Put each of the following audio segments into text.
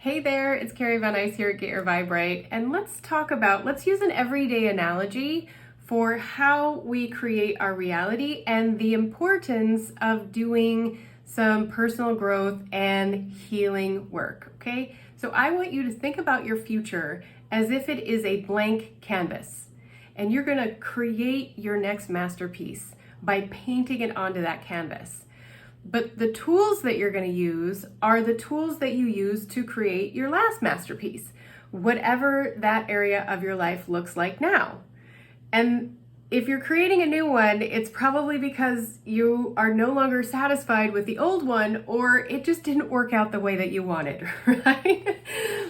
Hey there, it's Carrie Van Ice here at Get Your Vibe Right, and let's use an everyday analogy for how we create our reality and the importance of doing some personal growth and healing work, okay? So I want you to think about your future as if it is a blank canvas, and you're gonna create your next masterpiece by painting it onto that canvas. But the tools that you're going to use are the tools that you use to create your last masterpiece, whatever that area of your life looks like now. And if you're creating a new one, it's probably because you are no longer satisfied with the old one, or it just didn't work out the way that you wanted, right?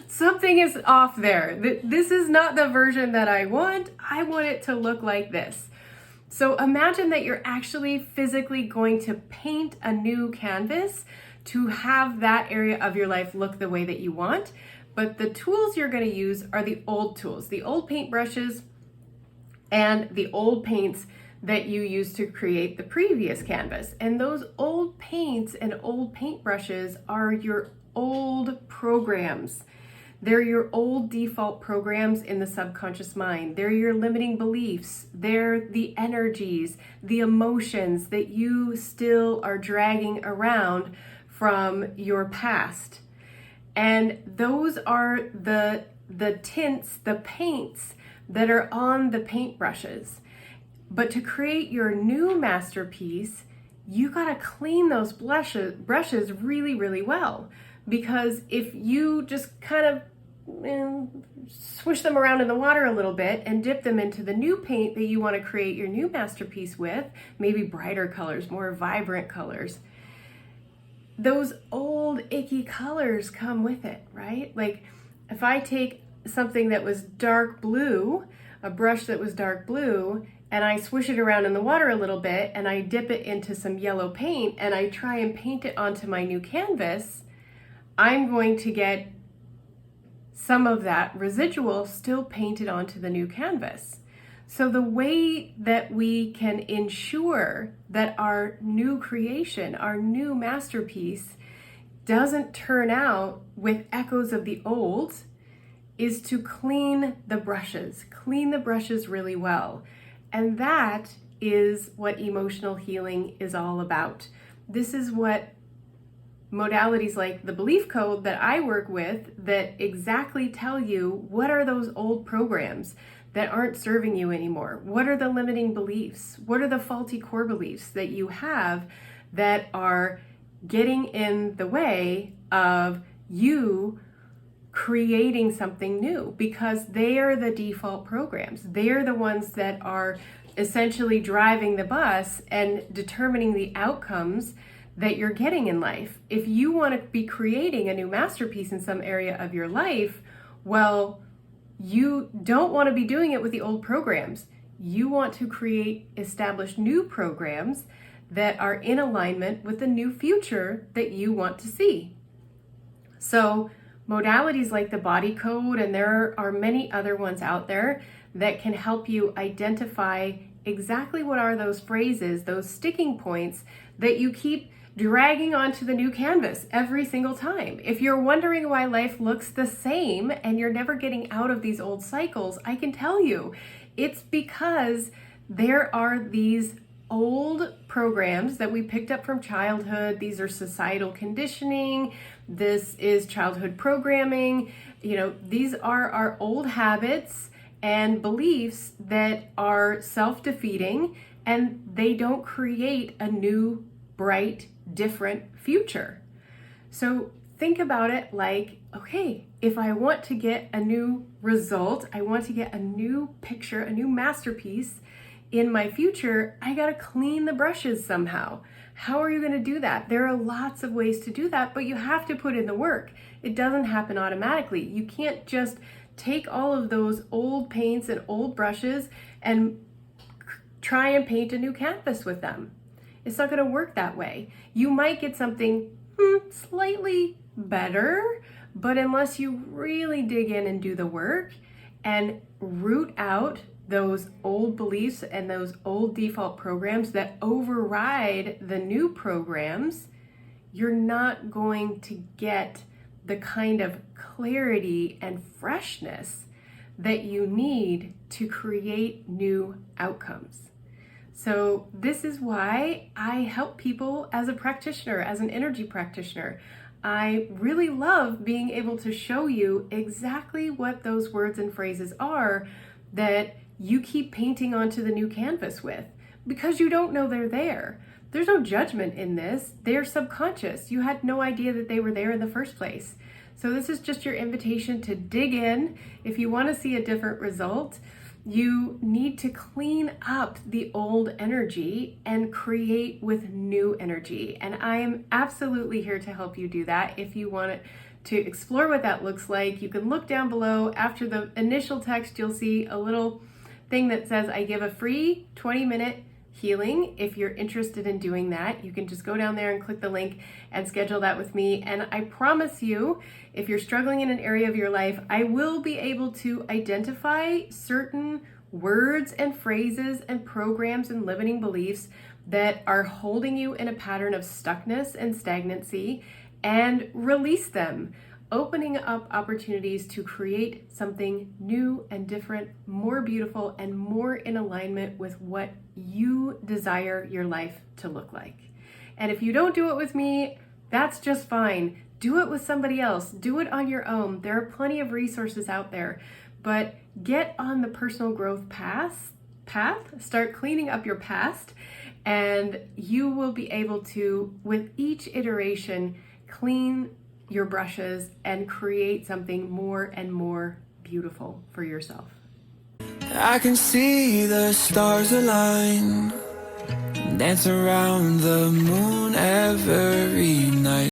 Something is off there. This is not the version that I want. I want it to look like this. So imagine that you're actually physically going to paint a new canvas to have that area of your life look the way that you want. But the tools you're going to use are the old tools, the old paintbrushes and the old paints that you used to create the previous canvas. And those old paints and old paintbrushes are your old programs. They're your old default programs in the subconscious mind. They're your limiting beliefs. They're the energies, the emotions that you still are dragging around from your past. And those are the tints, the paints that are on the paintbrushes. But to create your new masterpiece, you gotta clean those brushes really, really well. Because if you just kind of swish them around in the water a little bit and dip them into the new paint that you want to create your new masterpiece with, maybe brighter colors, more vibrant colors, those old icky colors come with it, right? Like if I take something that was dark blue, a brush that was dark blue, and I swish it around in the water a little bit and I dip it into some yellow paint and I try and paint it onto my new canvas, I'm going to get some of that residual still painted onto the new canvas. So the way that we can ensure that our new creation, our new masterpiece, doesn't turn out with echoes of the old is to clean the brushes really well. And that is what emotional healing is all about. This is what modalities like the belief code that I work with that exactly tell you what are those old programs that aren't serving you anymore. What are the limiting beliefs? What are the faulty core beliefs that you have that are getting in the way of you creating something new? Because they are the default programs. They are the ones that are essentially driving the bus and determining the outcomes that you're getting in life. If you want to be creating a new masterpiece in some area of your life, well, you don't want to be doing it with the old programs. You want to establish new programs that are in alignment with the new future that you want to see. So modalities like the body code, and there are many other ones out there that can help you identify exactly what are those phrases, those sticking points that you keep dragging onto the new canvas every single time. If you're wondering why life looks the same and you're never getting out of these old cycles, I can tell you it's because there are these old programs that we picked up from childhood. These are societal conditioning. This is childhood programming. These are our old habits and beliefs that are self-defeating, and they don't create a new, bright, different future. So think about it like, okay, if I want to get a new result, I want to get a new picture, a new masterpiece in my future, I gotta clean the brushes somehow. How are you gonna do that? There are lots of ways to do that, but you have to put in the work. It doesn't happen automatically. You can't just take all of those old paints and old brushes and try and paint a new canvas with them. It's not going to work that way. You might get something slightly better, but unless you really dig in and do the work and root out those old beliefs and those old default programs that override the new programs, you're not going to get the kind of clarity and freshness that you need to create new outcomes. So this is why I help people as a practitioner, as an energy practitioner. I really love being able to show you exactly what those words and phrases are that you keep painting onto the new canvas with, because you don't know they're there. There's no judgment in this. They're subconscious. You had no idea that they were there in the first place. So this is just your invitation to dig in. If you want to see a different result, you need to clean up the old energy and create with new energy. And I am absolutely here to help you do that. If you want to explore what that looks like, you can look down below. After the initial text, you'll see a little thing that says I give a free 20-minute healing. If you're interested in doing that, you can just go down there and click the link and schedule that with me. And I promise you, if you're struggling in an area of your life, I will be able to identify certain words and phrases and programs and limiting beliefs that are holding you in a pattern of stuckness and stagnancy, and release them, opening up opportunities to create something new and different, more beautiful, and more in alignment with what you desire your life to look like. And if you don't do it with me, that's just fine. Do it with somebody else. Do it on your own. There are plenty of resources out there, but get on the personal growth path, start cleaning up your past, and you will be able to, with each iteration, clean your brushes and create something more and more beautiful for yourself. I can see the stars align, dance around the moon every night.